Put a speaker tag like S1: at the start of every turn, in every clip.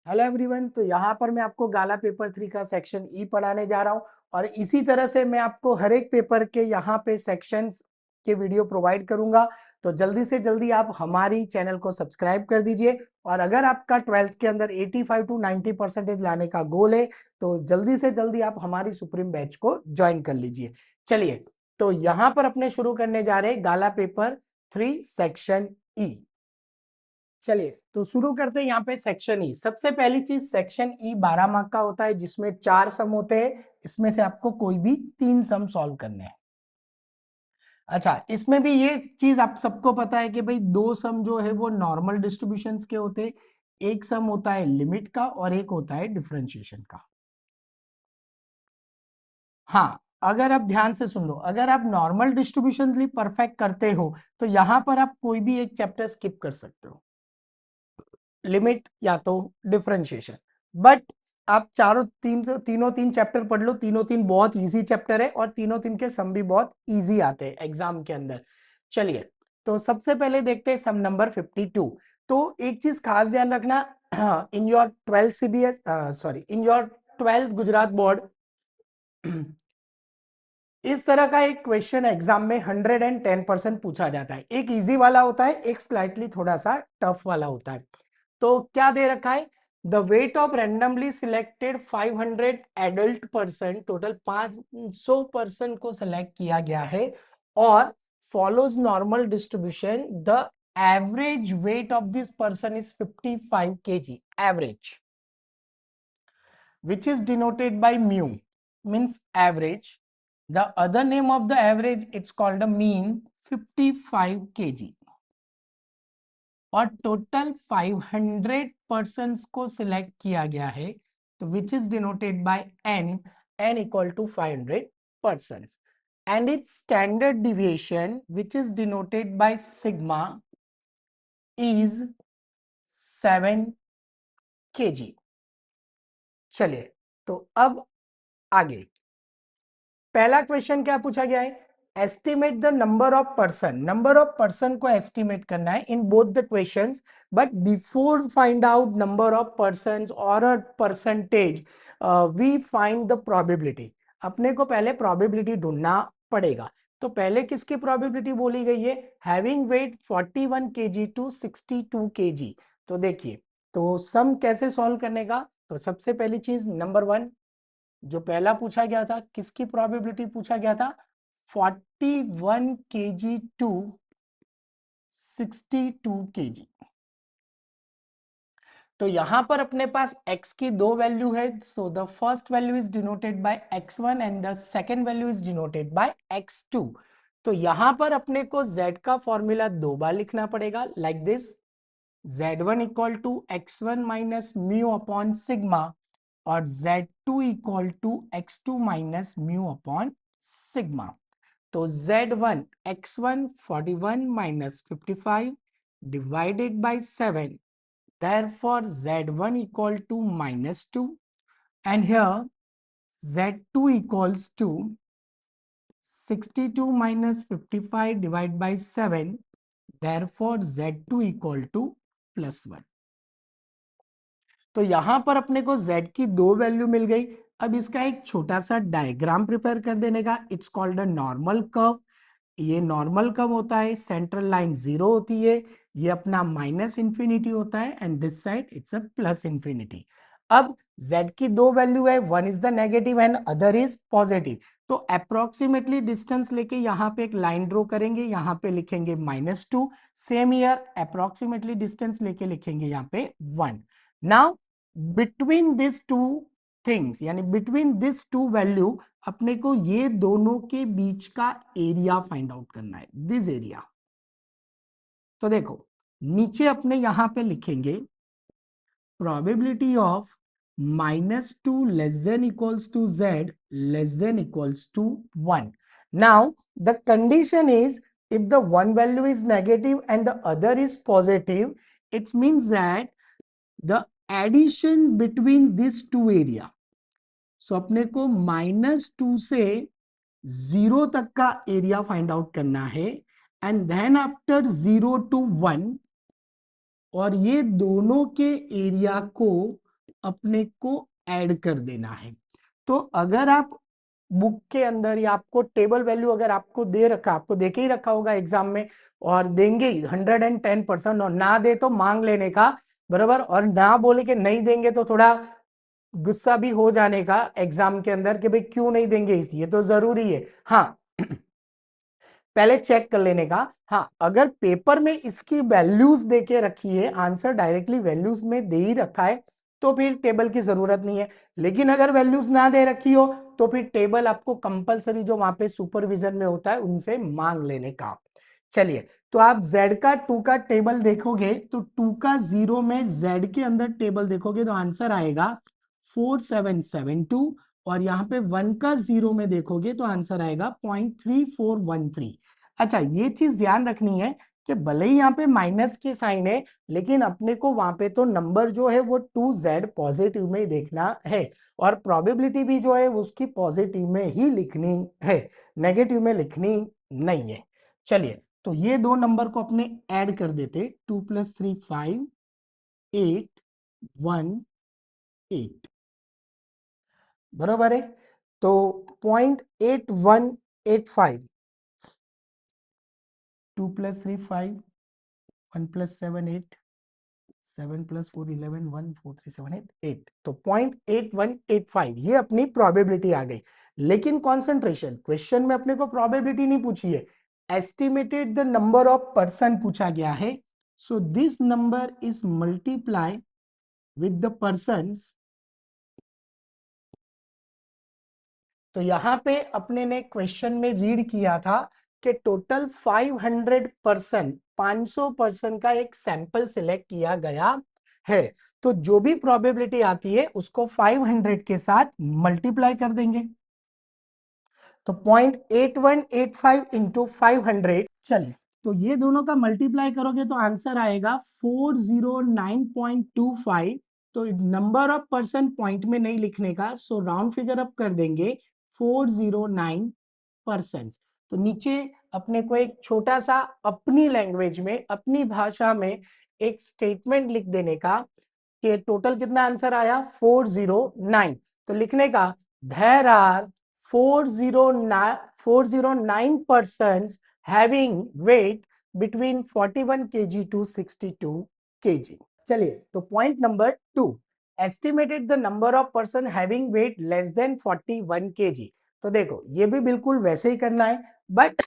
S1: Hello everyone. तो यहाँ पर मैं आपको गाला पेपर 3 का सेक्शन ई पढ़ाने जा रहा हूँ और इसी तरह से मैं आपको हर एक पेपर के यहाँ पे सेक्शंस के वीडियो प्रोवाइड करूंगा। तो जल्दी से जल्दी आप हमारी चैनल को सब्सक्राइब कर दीजिए और अगर आपका 12th के अंदर 85 टू 90% लाने का गोल है तो जल्दी से जल्दी आप हमारी सुप्रीम बैच को ज्वाइन कर लीजिए। चलिए, तो यहाँ पर अपने शुरू करने जा रहे हैं गाला पेपर 3 सेक्शन ई। चलिए, तो शुरू करते हैं यहाँ पे सेक्शन ई। सबसे पहली चीज, सेक्शन ई 12 मार्क का होता है जिसमें 4 सम होते हैं। इसमें से आपको कोई भी 3 सम सॉल्व करने हैं। अच्छा, इसमें भी ये चीज आप सबको पता है कि भाई 2 सम जो है वो नॉर्मल डिस्ट्रीब्यूशंस के होते हैं, एक सम होता है लिमिट का और एक होता है डिफरेंशिएशन का। हाँ, अगर आप ध्यान से सुन लो, अगर आप नॉर्मल डिस्ट्रीब्यूशन परफेक्ट करते हो तो यहां पर आप कोई भी एक चैप्टर स्किप कर सकते हो, लिमिट या तो डिफरेंशिएशन। बट आप तीनों तीन चैप्टर पढ़ लो, तीनों तीन बहुत इजी चैप्टर है और तीनों तीन के सम भी बहुत इजी आते हैं एग्जाम के अंदर। चलिए, तो सबसे पहले देखते हैं सम नंबर 52। तो एक चीज खास ध्यान रखना, in your 12 CBS sorry in your 12th Gujarat board इस तरह का एक क्वेश्चन एग्जाम में 110% पूछा जाता है। एक इजी वाला होता है, एक स्लाइटली थोड़ा सा टफ वाला होता है। तो क्या दे रखा है, the weight of randomly selected 500 adult person, total 500 person को सिलेक्ट किया गया है और follows normal distribution. The average weight of this person is 55 kg average, which is denoted by mu, means average. The other name of the average, it's called a mean, 55 kg. और total 500 persons को select किया गया है, तो which is denoted by n equal to 500 persons, and its standard deviation which is denoted by sigma is 7 kg। चलिए, तो अब आगे पहला क्वेश्चन क्या पूछा गया है, estimate the number of person. Number of person को एस्टिमेट करना है in both the questions, but before find out number of persons और a percentage we find the probability. अपने को पहले प्रोबेबिलिटी ढूंढना पड़ेगा। तो पहले किसकी प्रोबेबिलिटी बोली गई है, having weight 41 kg to 62 kg। तो देखिए, तो सम कैसे सॉल्व करने का, तो सबसे पहली चीज नंबर 1, जो पहला पूछा गया था, किसकी प्रोबेबिलिटी पूछा गया था, 41 kg टू 62 kg। तो यहां पर अपने पास x की दो वैल्यू है, so the first value is denoted bye x1 and the second value is denoted bye x2। तो यहां पर अपने को z का फॉर्मूला दो बार लिखना पड़ेगा, like this, z1 equal to x1 minus mu upon sigma और z2 equal to x2 minus mu upon sigma. तो z1 x1 41 minus 55 divided by 7, therefore z1 equal to -2 and here z2 equals to 62 minus 55 divided by 7, therefore z2 equal to +1। तो यहां पर अपने को z की दो value मिल गई। अब इसका एक छोटा सा डायग्राम प्रिपेयर कर देने का, it's called a normal curve. ये नॉर्मल कर्व होता है, सेंट्रल लाइन 0 होती है, ये अपना माइनस इंफिनिटी होता है and this side it's a plus infinity. अब z की दो वैल्यू है, one is the negative and other is positive. तो अप्रोक्सीमेटली डिस्टेंस लेके यहाँ पे एक लाइन ड्रॉ करेंगे, यहाँ पे लिखेंगे -2। सेम ईयर अप्रोक्सीमेटली डिस्टेंस लेके लिखेंगे यहाँ पे 1। Now between this two things, यानी बिटवीन दिस टू वैल्यू अपने को ये दोनों के बीच का एरिया फाइंड आउट करना है, दिस एरिया। तो देखो, नीचे अपने यहां पे लिखेंगे probability of -2 less than equals to z less than equals to 1। Now the condition is, if the one value is negative and the other is positive, it means that the addition between these two area, सो अपने को -2 से 0 तक का area find out करना है and then after 0 to 1, और ये दोनों के एरिया को अपने को ऐड कर देना है। तो अगर आप बुक के अंदर या आपको टेबल वैल्यू अगर आपको दे रखा, आपको दे के ही रखा होगा एग्जाम में, और देंगे 110%, और ना दे तो मांग लेने का, बराबर, और ना बोले कि नहीं देंगे तो थोड़ा गुस्सा भी हो जाने का एग्जाम के अंदर कि भाई क्यों नहीं देंगे, ये तो जरूरी है। हाँ पहले चेक कर लेने का। हाँ अगर पेपर में इसकी वैल्यूज देके रखी है, आंसर डायरेक्टली वैल्यूज में दे ही रखा है, तो फिर टेबल की जरूरत नहीं है। लेकिन अगर वैल्यूज ना दे रखी हो तो फिर टेबल आपको कंपलसरी जो वहां पे सुपरविजन में होता है उनसे मांग लेने का। चलिए, तो आप z का 2 का टेबल देखोगे तो 2 का 0 में z के अंदर टेबल देखोगे तो आंसर आएगा 4772, और यहाँ पे 1 का 0 में देखोगे तो आंसर आएगा 0.3413। अच्छा ये चीज ध्यान रखनी है कि भले ही यहाँ पे माइनस की साइन है, लेकिन अपने को वहां पे तो नंबर जो है वो 2z पॉजिटिव में ही देखना है, और प्रोबेबिलिटी भी जो है उसकी पॉजिटिव में ही लिखनी है, नेगेटिव में लिखनी नहीं है। चलिए, तो ये दो नंबर को अपने ऐड कर देते, 2 + 3 5, 8 1 8, बराबर है। तो 0.8185, 2 + 3 5, 1 + 7 8, 7 + 4 11, 1 4 3 7 8 8, तो 0.8185 ये अपनी प्रोबेबिलिटी आ गई। लेकिन कॉन्सेंट्रेशन क्वेश्चन में अपने को प्रोबेबिलिटी नहीं पूछी है, estimated the number of person पूछा गया है। So this number is multiply with the persons. तो यहां पे अपने ने क्वेश्चन में रीड किया था कि टोटल 500 पर्सन, 500 पर्सन का एक सैंपल सिलेक्ट किया गया है। तो जो भी प्रोबेबिलिटी आती है उसको 500 के साथ मल्टीप्लाई कर देंगे, तो 0.8185 इंटू 500। चलिए, तो ये दोनों का मल्टीप्लाई करोगे तो आंसर आएगा 409.25। तो नंबर ऑफ पर्सन पॉइंट में नहीं लिखने का, सो राउंड फिगर अप कर देंगे 409 पर्सन। तो नीचे अपने को एक छोटा सा अपनी लैंग्वेज में, अपनी भाषा में एक स्टेटमेंट लिख देने का कि टोटल कितना आंसर आया 409। तो लिखने का there are 409 persons having weight between 41 kg to 62 kg। चलिए, तो point number 2, estimated the number of person having weight less than 41 kg। तो देखो ये भी बिल्कुल वैसे ही करना है, बट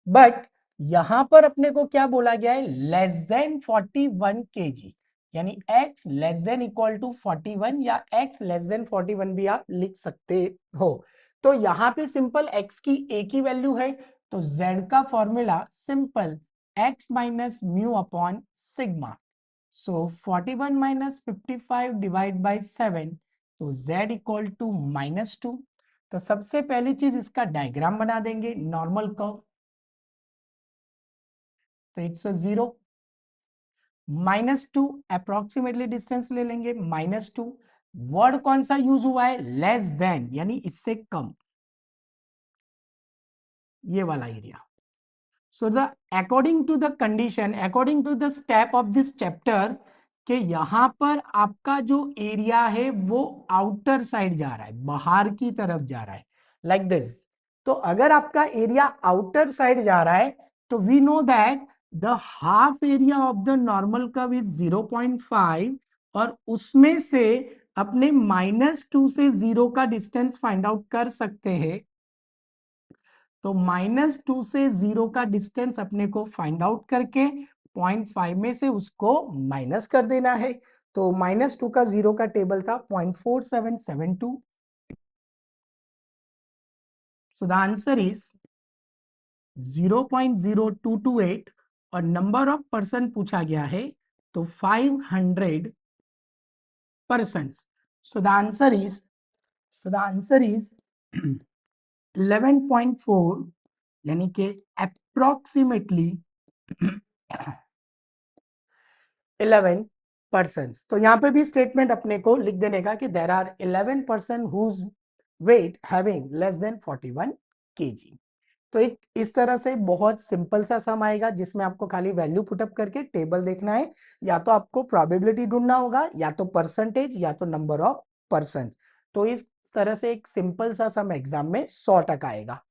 S1: बट यहां पर अपने को क्या बोला गया है, लेस देन 41 kg, यानी x less than equal to 41 या x लेस देन 41 भी आप लिख सकते हो। तो यहां पे सिंपल x की एक ही वैल्यू है, तो z का formula simple x minus mu upon sigma. So 41 minus 55 divide by 7, तो z इक्वल टू -2। तो सबसे पहली चीज इसका डायग्राम बना देंगे नॉर्मल कर्व, तो इट्स अ 0, -2 अप्रोक्सीमेटली डिस्टेंस ले लेंगे, -2। वर्ड कौन सा यूज हुआ है, लेस देन, यानी इससे कम, ये वाला area. So the according to the condition, according to the step of this chapter, कि यहां पर आपका जो एरिया है वो आउटर साइड जा रहा है, बाहर की तरफ जा रहा है, लाइक दिस। तो अगर आपका एरिया आउटर साइड जा रहा है तो we know that the half area of the normal curve is 0.5, और उसमें से अपने -2 से 0 का डिस्टेंस फाइंड आउट कर सकते हैं। तो -2 से 0 का डिस्टेंस अपने को फाइंड आउट करके 0.5 में से उसको माइनस कर देना है। तो -2 का 0 का टेबल था 0.4772। सो द आंसर इज 0.0228, और नंबर ऑफ पर्सन पूछा गया है तो 500 persons। So the answer is, so the answer is 11.4, यानी कि अप्रोक्सीमेटली 11 पर्सन्स। तो यहां पे भी स्टेटमेंट अपने को लिख देने का कि there are 11 person whose weight having less than 41 kg। तो एक इस तरह से बहुत सिंपल सा सम आएगा जिसमें आपको खाली वैल्यू पुटअप करके टेबल देखना है, या तो आपको प्रोबेबिलिटी ढूंढना होगा, या तो परसेंटेज, या तो नंबर ऑफ पर्सन। तो इस तरह से एक सिंपल सा सम एग्जाम में 100 आएगा।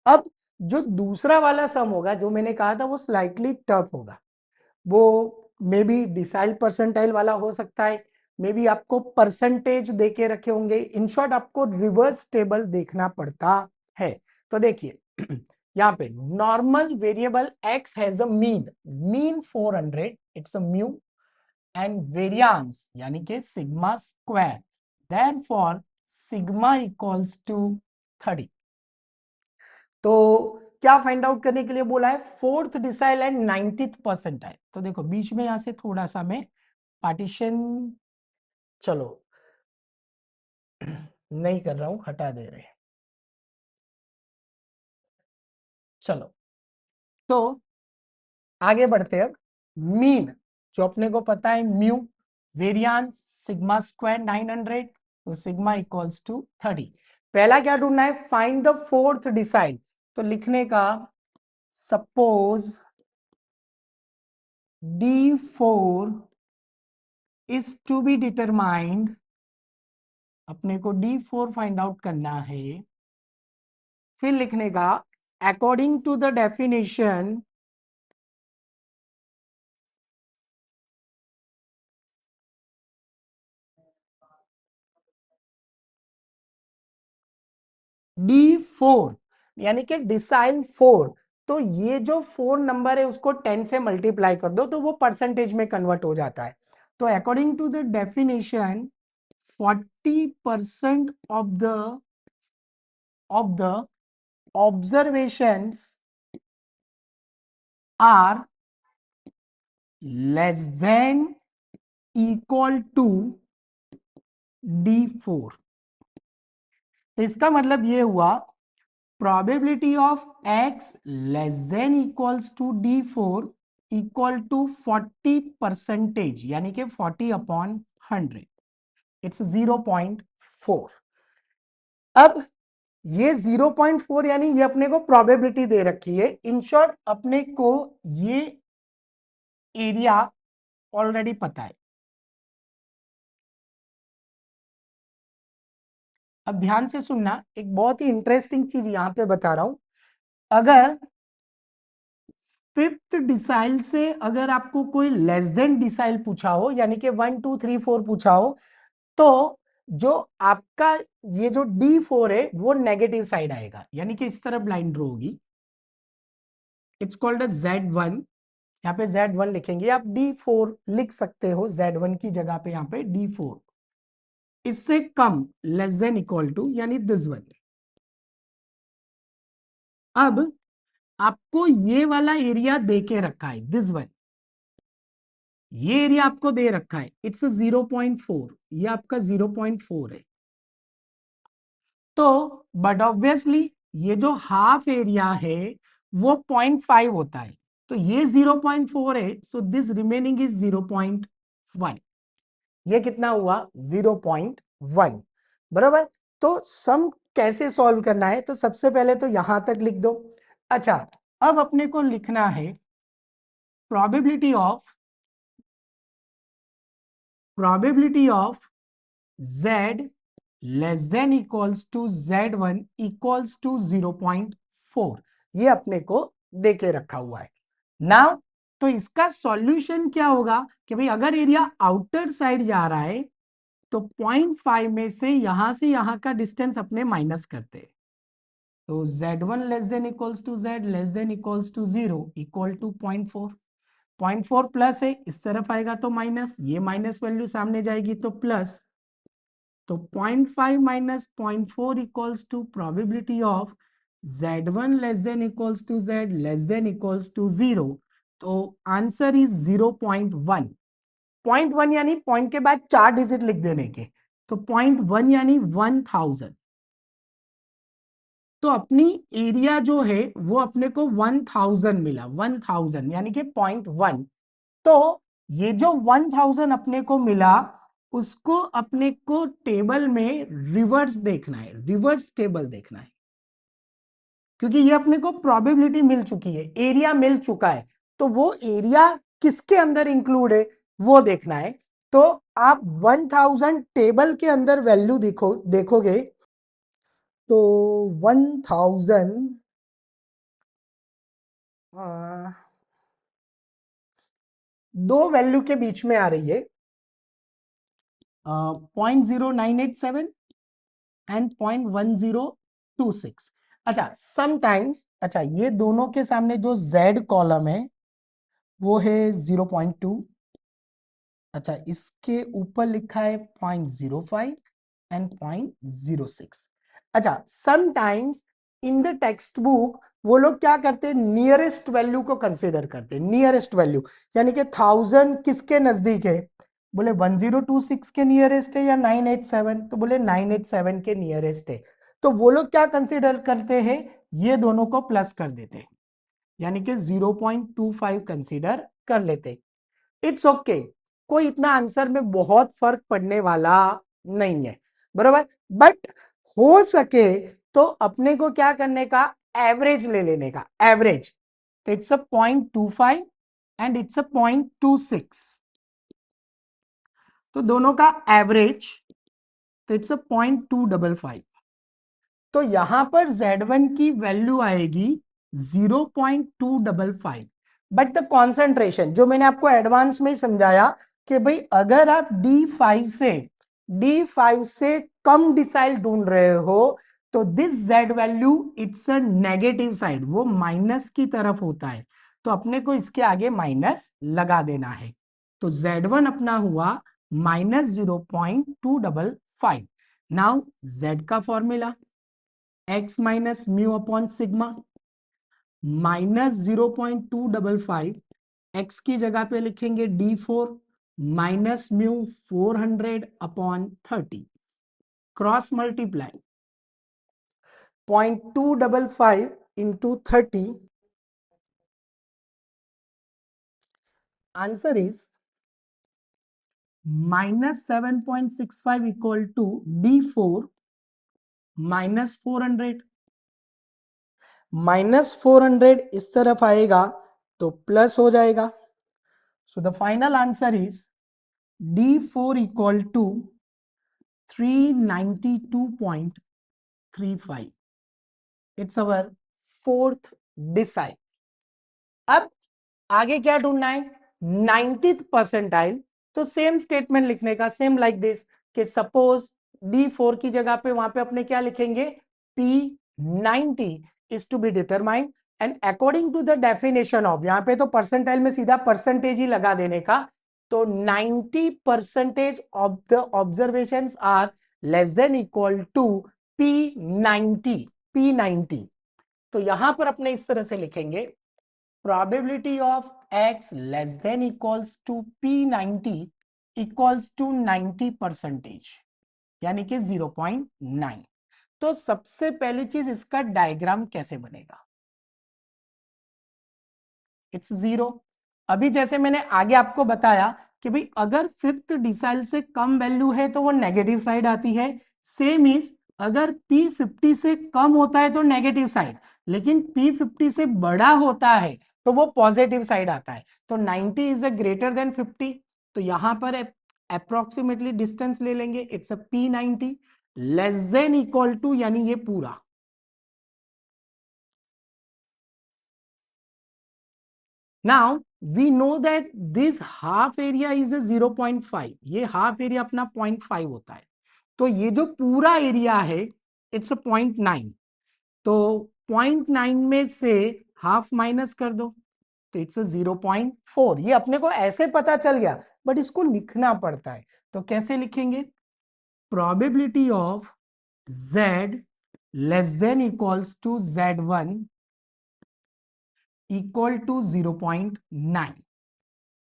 S1: अब जो दूसरा वाला सम होगा जो मैंने कहा था वो स्लाइटली टफ होगा, वो मे बी डिसाइल परसेंटाइल वाला हो सकता है, मे बी आपको परसेंटेज देके रखे होंगे, इन शॉर्ट आपको रिवर्स टेबल देखना पड़ता है। तो देखिए यहाँ पे normal variable x has a mean 400, it's a mu, and variance यानी कि sigma square, therefore sigma equals to 30। तो क्या फाइंड आउट करने के लिए बोला है? Fourth decile and 90th percentile. तो देखो बीच में यहां से थोड़ा सा मैं पार्टीशन, चलो नहीं कर रहा हूं, हटा दे रहे हैं। चलो तो आगे बढ़ते हैं। अब मीन जो अपने को पता है म्यू, वेरियांस सिग्मा स्क्वायर 900, तो सिग्मा इक्वल्स टू 30। पहला क्या ढूंढना है? Find the fourth decile. तो लिखने का suppose D4 is to be determined, अपने को D4 फाइंड आउट करना है। फिर लिखने का according to the definition D4 यानी कि डिसाइल 4। तो ये जो 4 नंबर है उसको 10 से मल्टीप्लाई कर दो तो वो परसेंटेज में कन्वर्ट हो जाता है। तो according to the definition 40% of the observations are less than equal to D4। तो इसका मतलब ये हुआ probability of x less than equals to D4 equal to 40%, यानी कि 40/100, इट्स 0.4। अब ये 0.4 यानी ये अपने को प्रोबेबिलिटी दे रखी है। इन शॉर्ट अपने को ये एरिया ऑलरेडी पता है। अब ध्यान से सुनना, एक बहुत ही इंटरेस्टिंग चीज यहां पे बता रहा हूं। अगर फिफ्थ डिसाइल से अगर आपको कोई लेस देन डिसाइल पूछा हो, यानी कि 1 2 3 4 पूछा हो, तो जो आपका ये जो D4 है वो नेगेटिव साइड आएगा, यानी कि इस तरह ब्लाइंड ड्रॉ होगी। It's called a Z1। यहाँ पे Z1 लिखेंगे, आप D4 लिख सकते हो Z1 की जगह पे, यहाँ पे D4 इससे कम लेस देन इक्वल टू यानी दिस वन। अब आपको ये वाला एरिया दे के रखा है, दिस वन, ये एरिया आपको दे रखा है, इट्स 0.4, ये आपका 0.4 है। तो बट ऑब्वियसली ये जो हाफ एरिया है वो 0.5 होता है, तो ये 0.4 है, सो दिस रिमेनिंग इज 0.1। ये कितना हुआ? 0.1, बराबर। तो सम कैसे सॉल्व करना है? तो सबसे पहले तो यहां तक लिख दो। अच्छा, अब अपने को लिखना है probability of z less than equals to Z1 equals to 0.4, ये अपने को देके रखा हुआ है। नाउ तो इसका सॉल्यूशन क्या होगा कि भाई अगर एरिया आउटर साइड जा रहा है तो 0.5 में से यहां का डिस्टेंस अपने माइनस करते हैं। तो Z1 less than equals to Z less than equals to 0 equal to 0.4। 0.4 plus है, इस तरफ आएगा तो माइनस, ये माइनस वैल्यू सामने जाएगी तो प्लस। तो 0.5 minus 0.4 equals to probability of Z1 less than equals to Z less than equals to 0। तो आंसर इज 0.1। 0.1 यानी पॉइंट के बाद 4 डिजिट लिख देने के, तो 0.1 यानी 1000। तो अपनी एरिया जो है वो अपने को 1000 मिला, 1000 यानी कि 0.1। तो ये जो 1000 अपने को मिला उसको अपने को टेबल में रिवर्स देखना है, रिवर्स टेबल देखना है। क्योंकि ये अपने को प्रोबेबिलिटी मिल चुकी है, एरिया मिल चुका है, तो वो एरिया किसके अंदर इंक्लूड है वो देखना है। तो आप 1000 टेबल के अंदर वैल्यू देखोगे तो 1000 दो वैल्यू के बीच में आ रही है, 0.0987 एंड 0.1026। अच्छा समटाइम्स, अच्छा ये दोनों के सामने जो z कॉलम है वो है 0.2, अच्छा इसके ऊपर लिखा है 0.05 एंड 0.06। अच्छा sometimes in the text book वो लोग क्या करते हैं, नियरेस्ट वैल्यू को कंसीडर करते हैं, नियरेस्ट वैल्यू, यानी कि 1000 किसके नजदीक है, बोले 1026 के नियरेस्ट है या 987, तो बोले 987 के नियरेस्ट है। तो वो लोग क्या कंसीडर करते हैं, ये दोनों को प्लस कर देते हैं, यानी कि 0.25 कंसीडर कर लेते हैं। इट्स ओके, कोई इतना आंसर में बहुत फर्क पड़ने वाला नहीं है, बरोबर। बट हो सके तो अपने को क्या करने का, एवरेज ले लेने का, एवरेज। तो it's a 0.25 and it's a 0.26, तो दोनों का एवरेज, तो इट्स अ 0.255। तो यहां पर Z1 की वैल्यू आएगी 0.255। बट द कॉन्सेंट्रेशन जो मैंने आपको एडवांस में ही समझाया कि भाई अगर आप D5 से कम डिसाइल ढूंढ रहे हो तो this Z value it's a negative side, वो माइनस की तरफ होता है, तो अपने को इसके आगे माइनस लगा देना है। तो Z1 अपना हुआ -0.255। नाउ Z का formula x minus mu upon sigma, -0.255, x की जगह पे लिखेंगे D4 minus mu 400 upon 30, cross multiply 0.255 into 30, answer is -7.65 equal to D4 -400। -400 इस तरफ आएगा तो प्लस हो जाएगा। So the final answer is D4 equal to 392.35। It's our fourth decile. अब आगे क्या ढूंढना है, 90th परसेंटाइल। तो सेम स्टेटमेंट लिखने का, सेम लाइक दिस, कि सपोज D4 की जगह पे वहां पे अपने क्या लिखेंगे, P90 is to be determined and according to the definition of, यहां पे तो परसेंटाइल में सीधा परसेंटेज ही लगा देने का। तो 90% of the observations are less than equal to P90। तो यहां पर अपने इस तरह से लिखेंगे, probability of x less than equals to P90 equals to 90%, यानी कि 0.9। तो सबसे पहली चीज इसका डायग्राम कैसे बनेगा, इट्स 0। अभी जैसे मैंने आगे आपको बताया कि भाई अगर फिफ्थ डिसाइल से कम वैल्यू है तो वो नेगेटिव साइड आती है, सेम इज अगर P50 से कम होता है तो नेगेटिव साइड, लेकिन P50 से बड़ा होता है तो वो पॉजिटिव साइड आता है। तो 90 इज अ ग्रेटर देन 50, तो यहां पर अप्रोक्सीमेटली डिस्टेंस ले लेंगे, it's a P90 less than equal to, यानी ये पूरा। Now we know that this half area is a 0.5, ये हाफ एरिया अपना 0.5 होता है, तो ये जो पूरा एरिया है इट्स अ 0.9, तो 0.9 में से हाफ माइनस कर दो तो इट्स अ 0.4। ये अपने को ऐसे पता चल गया, बट इसको लिखना पड़ता है, तो कैसे लिखेंगे, probability of z less than equals to Z1 equal to 0.9।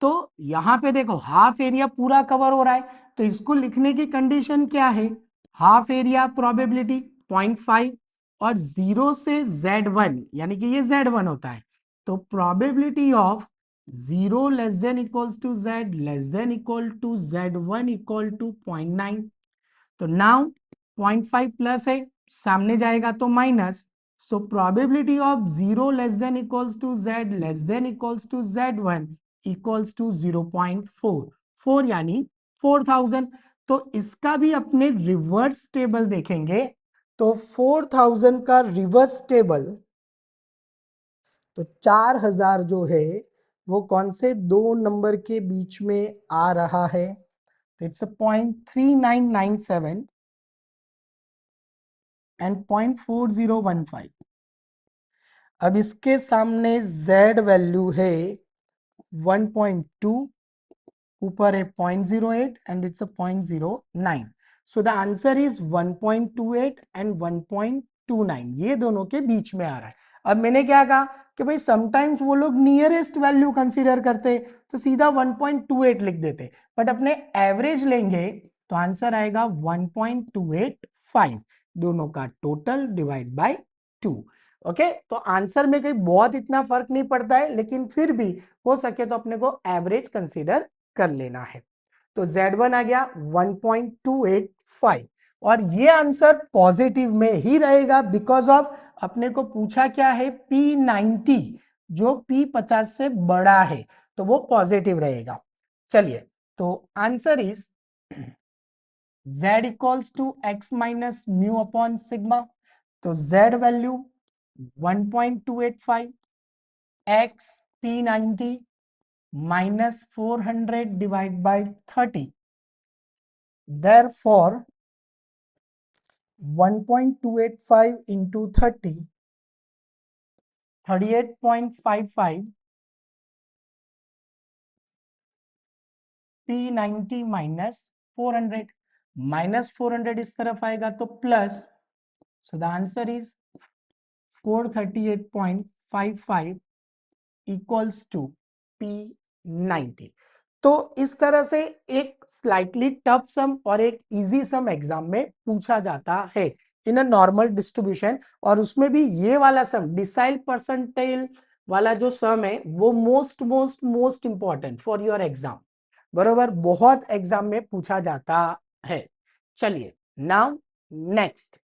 S1: तो यहां पे देखो हाफ एरिया पूरा कवर हो रहा है, तो इसको लिखने की कंडीशन क्या है, हाफ एरिया प्रोबेबिलिटी 0.5 और 0 से Z1, यानी कि ये Z1 होता है, तो probability of 0 less than equals to Z less than equal to Z1 equal to 0.9। तो नाउ 0.5 प्लस है, सामने जाएगा तो minus, So probability of 0 less than equals to z less than equals to z1 equals to 0.4, 4 यानी 4000। तो इसका भी अपने रिवर्स टेबल देखेंगे तो 4000 का रिवर्स टेबल, तो 4000 जो है वो कौन से दो नंबर के बीच में आ रहा है, तो इट्स 0.3997 एंड 0.4015। अब इसके सामने z वैल्यू है 1.2, ऊपर है 0.08 and it's 0.09। So the answer is 1.28 and 1.29, ये दोनों के बीच में आ रहा है। अब मैंने क्या कहा कि भाई समटाइम्स वो लोग नियरेस्ट वैल्यू कंसीडर करते तो सीधा 1.28 लिख देते, बट अपने एवरेज लेंगे तो आंसर आएगा 1.285, दोनों का टोटल डिवाइड बाय 2। ओके, तो आंसर में कहीं बहुत इतना फर्क नहीं पड़ता है, लेकिन फिर भी हो सके तो अपने को एवरेज कंसीडर कर लेना है। तो Z1 आ गया 1.285 और ये आंसर पॉजिटिव में ही रहेगा बिकॉज ऑफ अपने को पूछा क्या है P90, जो P50 से बड़ा है तो वो पॉजिटिव रहेगा। चलिए, तो answer is Z equals to x minus mu upon sigma. तो Z value 1.285, x P90 minus 400 divided by 30. Therefore, 1.285 into 30, 38.55, P90 minus 400, minus 400 इस तरफ आएगा तो plus, so the answer is 438.55 equals to P90। तो इस तरह से एक स्लाइटली टफ सम और एक इजी सम एग्जाम में पूछा जाता है इन अ नॉर्मल डिस्ट्रीब्यूशन, और उसमें भी ये वाला सम डिसाइल परसेंटाइल वाला जो सम है वो most most most important for your exam, बरोबर, बहुत एग्जाम में पूछा जाता है। चलिए, नाउ नेक्स्ट,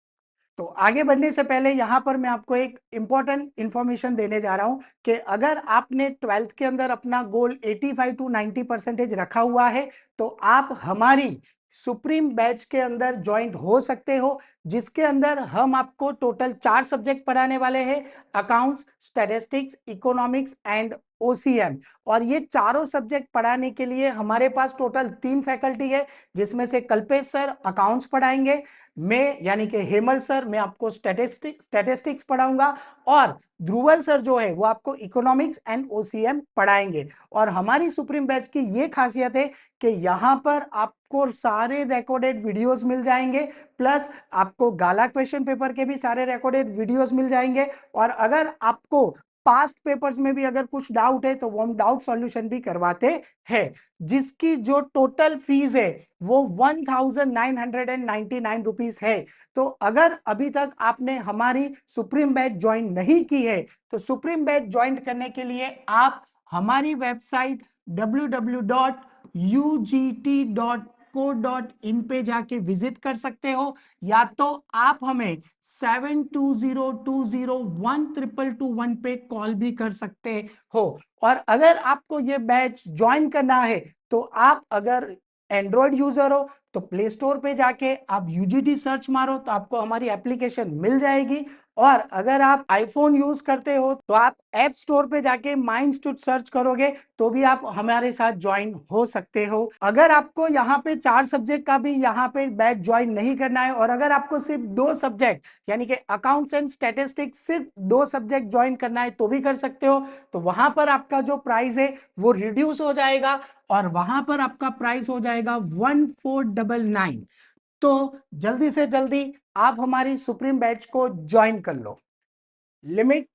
S1: तो आगे बढ़ने से पहले यहां पर मैं आपको एक इंपॉर्टेंट इंफॉर्मेशन देने जा रहा हूं कि अगर आपने 12th के अंदर अपना गोल 85 टू 90% रखा हुआ है तो आप हमारी सुप्रीम बैच के अंदर ज्वाइंट हो सकते हो, जिसके अंदर हम आपको टोटल 4 सब्जेक्ट पढ़ाने वाले हैं, accounts, statistics, economics and OCM. और ये चारों सब्जेक्ट पढ़ाने के लिए हमारे पास टोटल 3 फैकल्टी है, जिसमें से कल्पेश सर अकाउंट्स पढ़ाएंगे, मैं यानी कि हेमल सर मैं आपको स्टैटिस्टिक्स पढ़ाऊंगा, और ध्रुवल सर जो है वो आपको इकोनॉमिक्स एंड ओसीएम पढ़ाएंगे। और हमारी सुप्रीम बैच की ये खासियत है कि यहाँ पर आपको सारे रिकॉर्डेड वीडियोस मिल जाएंगे, प्लस आपको गाला क्वेश्चन पेपर के भी सारे रिकॉर्डेड वीडियोस मिल जाएंगे, और अगर आपको पास्ट पेपर्स में भी अगर कुछ डाउट है तो वो हम डाउट सॉल्यूशन भी करवाते हैं, जिसकी जो टोटल फीस है वो 1999 रुपीस है। तो अगर अभी तक आपने हमारी सुप्रीम बैच ज्वाइन नहीं की है तो सुप्रीम बैच ज्वाइन करने के लिए आप हमारी वेबसाइट www.ugt.co.in पे जाके विजिट कर सकते हो, या तो आप हमें 7202012221 पे कॉल भी कर सकते हो। और अगर आपको ये बैच ज्वाइन करना है तो आप अगर एंड्रॉयड यूजर हो तो प्ले स्टोर पे जाके आप यूजीटी सर्च मारो तो आपको हमारी एप्लीकेशन मिल जाएगी, और अगर आप आईफोन यूज करते हो तो आप ऐप स्टोर पे जाके माई इंस्टीट्यूट सर्च करोगे तो भी आप हमारे साथ ज्वाइन हो सकते हो। अगर आपको यहाँ पे 4 सब्जेक्ट का भी यहाँ पे बैच ज्वाइन नहीं करना है, और अगर आपको सिर्फ 2 सब्जेक्ट यानी कि अकाउंट्स एंड स्टैटिस्टिक्स सिर्फ 2 सब्जेक्ट ज्वाइन करना है तो भी कर सकते हो। तो वहां पर आपका जो प्राइस है वो रिड्यूस हो जाएगा, और वहां पर आपका प्राइस हो जाएगा 1499। तो जल्दी से जल्दी आप हमारी सुप्रीम बैच को ज्वाइन कर लो। लिमिट,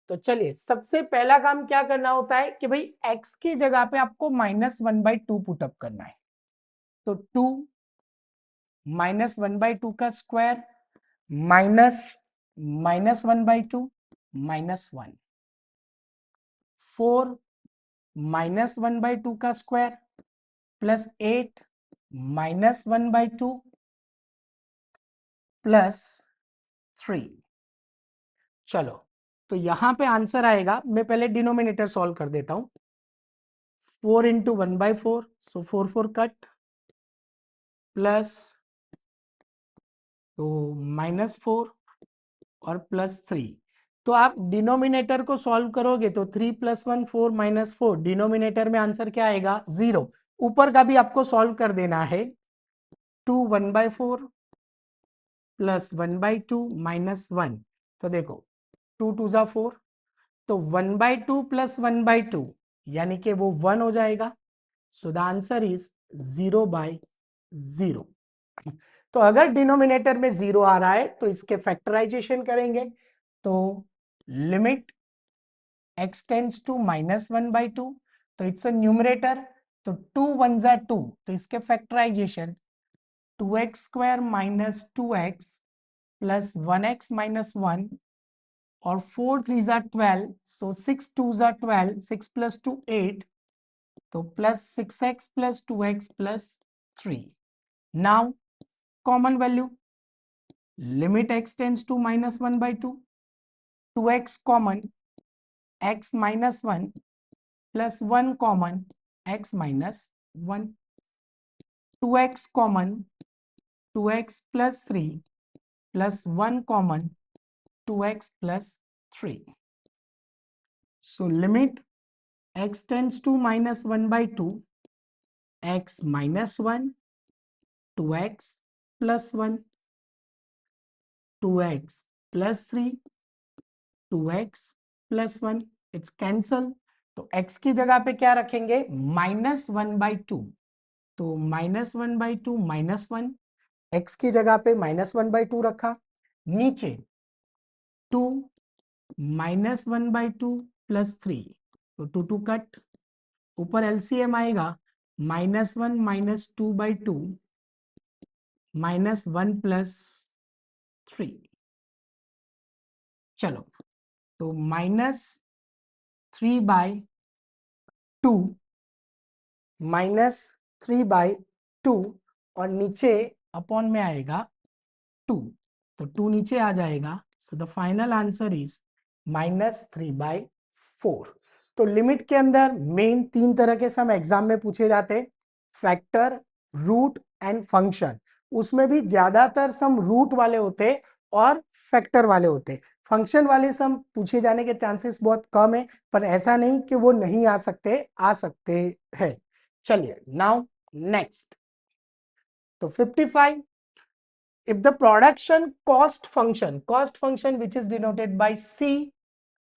S1: तो चलिए सबसे पहला काम क्या करना होता है कि भाई x की जगह पे आपको -1/2 पुटअप करना है। तो 2 -1/2 का स्क्वायर माइनस -1/2 -1, 4 -1/2 का स्क्वायर प्लस 8 -1/2 प्लस 3। चलो, तो यहां पे आंसर आएगा, मैं पहले डिनोमिनेटर सॉल्व कर देता हूं। 4 इंटू 1/4, सो 4 4 कट, प्लस तो -4 और +3। तो आप डिनोमिनेटर को सॉल्व करोगे तो 3 + 1 4 -4, डिनोमिनेटर में आंसर क्या आएगा 0। ऊपर का भी आपको सॉल्व कर देना है। 2 1/4 प्लस 1/2 -1, तो देखो 2 2 ज़ा 4, तो 1/2 प्लस 1/2 यानी कि वो 1 हो जाएगा। So the answer is 0/0। तो अगर डिनोमिनेटर में 0 आ रहा है तो इसके फैक्टराइजेशन करेंगे, तो लिमिट x टेंड्स टू -1/2, तो इट्स अ न्यूमरेटर, तो 2 1 ज़ा 2, तो इसके factorisation 2x² - 2x plus 1x - 1 और 4 3 ज़ा 12, सो 6 2 ज़ा 12, 6 + 2 8, तो plus 6x plus 2x plus 3। Now common value, limit x tends to -1/2, 2x common, x -1 plus 1 common, x -1, 2x common, 2x plus 3 plus 1 common, 2x plus 3। So limit x tends to -1/2, x -1, 2x plus 1, 2x plus 3, 2x plus 1, it's cancel. तो x की जगह पे क्या रखेंगे -1/2, तो -1/2 -1, x की जगह पे -1/2 रखा, नीचे 2 -1/2 प्लस 3, तो 2 2 कट, ऊपर एलसीएम आएगा -1 - 2/2 -1 प्लस 3। चलो, तो -3/2 -3/2 और नीचे अपॉन में आएगा 2, तो 2 नीचे आ जाएगा। So the final answer is -3/4। तो लिमिट के अंदर मेन 3 तरह के सम एग्जाम में पूछे जाते हैं, फैक्टर, रूट एंड फंक्शन। उसमें भी ज्यादातर सम रूट वाले होते हैं और फैक्टर वाले होते हैं। फंक्शन वाले सम पूछे जाने के चांसेस बहुत कम है, पर ऐसा नहीं कि वो नहीं आ सकते, आ सकते हैं। चलिए नाउ नेक्स्ट, तो 55, if the production cost function which is denoted by C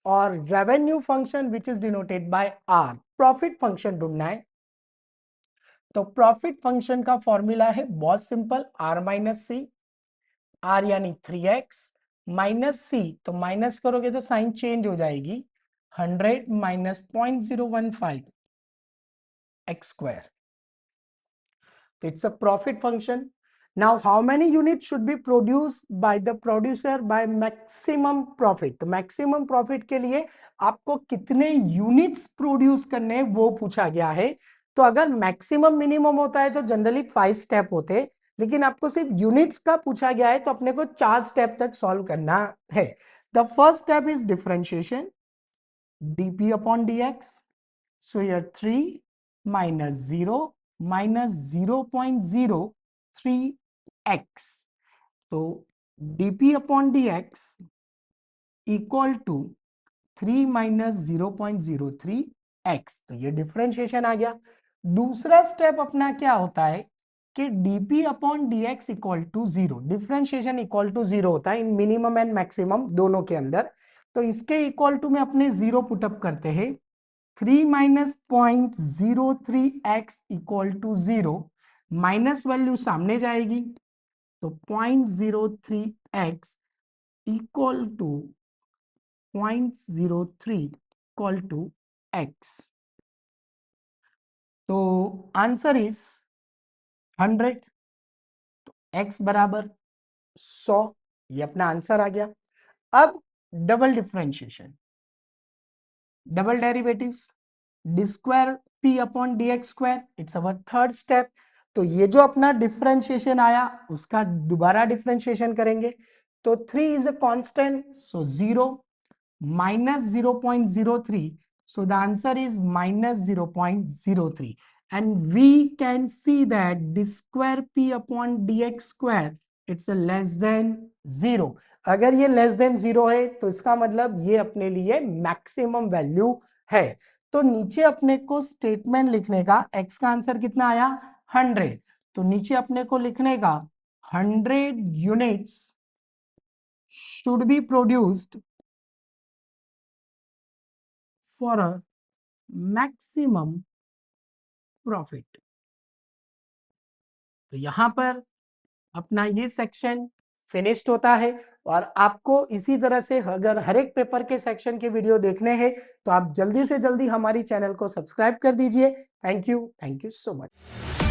S1: और revenue function which is denoted by R, profit function ढूंढना है। तो प्रॉफिट फंक्शन का फॉर्मूला है बहुत सिंपल, R माइनस सी, R यानी 3x माइनस सी, तो माइनस करोगे तो साइन चेंज हो जाएगी, 100 माइनस 0.015 x स्क्वायर, तो it's a profit function. Now, how many units should be produced by the producer by maximum profit? तो maximum profit के लिए आपको कितने यूनिट्स प्रोड्यूस करने हैं वो पूछा गया है। तो अगर मैक्सिमम मिनिमम होता है तो जनरली 5 स्टेप होते हैं, लेकिन आपको सिर्फ यूनिट्स का पूछा गया है तो अपने को 4 स्टेप तक सॉल्व करना है। The first step is differentiation, dp upon dx, so here 3 minus 0 minus 0.03x, तो dp upon dx equal to 3 minus 0.03x, तो ये डिफरेंशिएशन आ गया। दूसरा स्टेप अपना क्या होता है कि dp upon dx equal to 0, differentiation equal to 0 होता है इन मिनिमम एंड मैक्सिमम दोनों के अंदर। तो इसके इक्वल टू में अपने 0 पुटअप करते हैं, 3 minus 0.03x equal to 0, minus value सामने जाएगी, तो 0.03x equal to 0.03 equal to x, तो आंसर इज 100, तो x बराबर 100, ये अपना आंसर आ गया। अब double differentiation, double derivatives, D square P upon D x square, it's our third step. तो ये जो अपना डिफरेंशिएशन आया उसका दोबारा डिफरेंशिएशन करेंगे, तो 3 is a constant, so 0 minus 0.03. So the answer is minus 0.03. And we can see that d square p upon dx square, it's a less than 0. अगर ये लेस देन 0 है तो इसका मतलब ये अपने लिए मैक्सिमम वैल्यू है। तो नीचे अपने को स्टेटमेंट लिखने का, x का आंसर कितना आया 100, तो नीचे अपने को लिखने का 100 units should be produced for a maximum profit। तो यहां पर अपना ये सेक्शन फिनिश्ड होता है। और आपको इसी तरह से अगर हर एक पेपर के सेक्शन के वीडियो देखने हैं तो आप जल्दी से जल्दी हमारी चैनल को सब्सक्राइब कर दीजिए। Thank you so much.